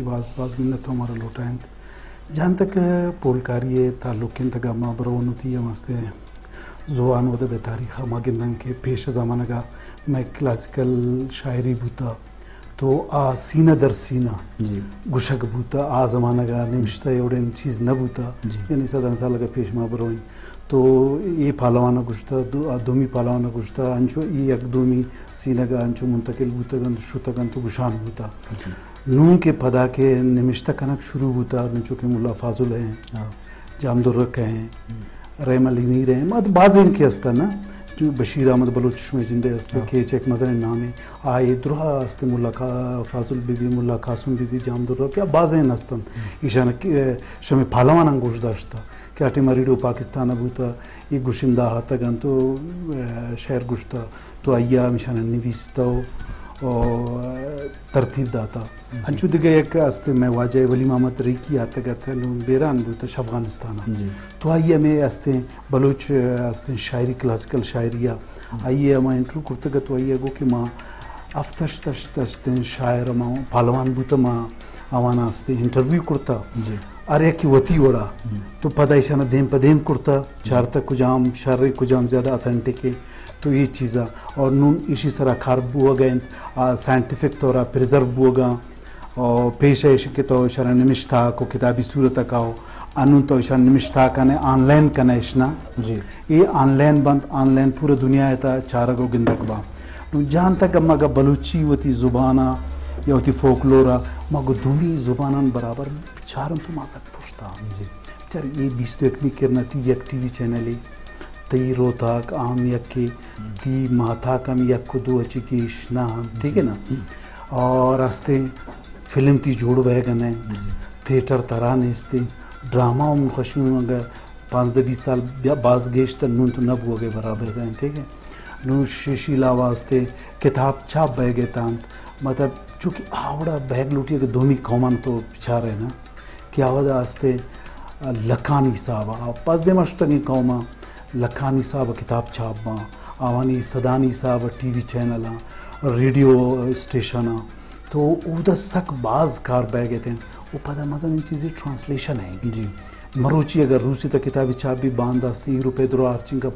باز منت ہمارا لوٹائند جہاں تک پولکاری تعلق کے انتگامہ برونتی مستے زبان و ادب تاریخ ما گندن کے پیش زمانہ کا میں کلاسیکل شاعری بوتا تو آ سینہ در سینہ گشک بوتا آ زمانہ کا نمشتہ اوڑین چیز نہ بوتا یعنی 100 سال کا پیش ما بروئیں تو یہ پالوانا گشتا دومی پالوانا گشتا انچو یہ یک دومی سینہ کا انچو منتقل بوتا گن شوتا گن تو گشان بوتا نون کے پدا کے نمشتہ کنک شروع ہوتا نچو کہ ملا فاضل ہیں جام درک ہیں رحم علی نیر ہیں مد بعض ان کے ہستا نا جو بشیر احمد بلوچ میں زندہ ہستے کہ چیک مزن نام ہے آئے درہ ہستے ملا فاضل بی بی ملا قاسم بی بی جام درک کیا بعض ہیں ہستن ایشان شمی پھالوانا گوش داشتا کہ اٹی مریڈو پاکستان بوتا یہ گوشندہ ہاتا گن تو شہر گوشتا تو آئیا مشان نویستا ترتیب داتا انچو دیگه یک است میں واجه ولی محمد ریکی آتا گتا بیران بوتا افغانستان تو آئیے میں است بلوچ است شاعری کلاسیکل شاعریہ آئیے ما انٹرو کرتا گا تو آئیے گو کہ ما افتش تشت شاعر ما پالوان بوتا ما آوانا است انٹرویو کرتا ارے کی وطی وڑا تو پدا ایشانا دیم پا دیم کرتا چارتا کجام شر کجام زیادہ اتھنٹک ہے تو یہ چیزا اور نون اسی طرح کار بو گئے سائنٹیفک طورا پریزرو بو گا اور پیش ہے کہ تو اشارہ نمشتہ کو کتابی صورت کاؤ انون تو اشارہ نمشتہ کنے آن لائن کنے اشنا یہ on line been on line پورا دنیا ہے چارہ کو گندک با جہاں تک اما گا بلوچی ہوتی زبانہ یا ہوتی فوکلورا مگو دومی زبانان برابر چارم تو ماسک پوچھتا چار یہ 21 کرنا تی یک ٹی وی چینل تی روتاک عام یک کی تی ماتاک ہم یک کو دو اچھی کی اشنا ٹھیک ہے نا اور راستے فلم تی جوڑ بہ گنے تھیٹر ترانے استے ڈرامہ ہم خشنوں اگر 5-20 سال باز گیشتا نون تو نب ہو گئے برابر ہیں ٹھیک ہے نون شیشیلا واسطے کتاب چھاپ بہ گئے تانت مطلب چونکہ آوڑا بیگ لوٹی اگر دومی قومان تو پچھا رہے نا کہ آوڑا واسطے لکھانی صاحبہ پاس دے مشتنی قوما لکھانی صاحب کتاب چھاپ ماں آوانی صدانی صاحب T V channel radio station تو ادھر سک بعض کار بہ گئے تھے وہ پتہ مزہ ان چیزیں ٹرانسلیشن ہے مروچی اگر روسی تا کتابی چھاپ بھی باندھ آستی روپے درو آرچنگ کا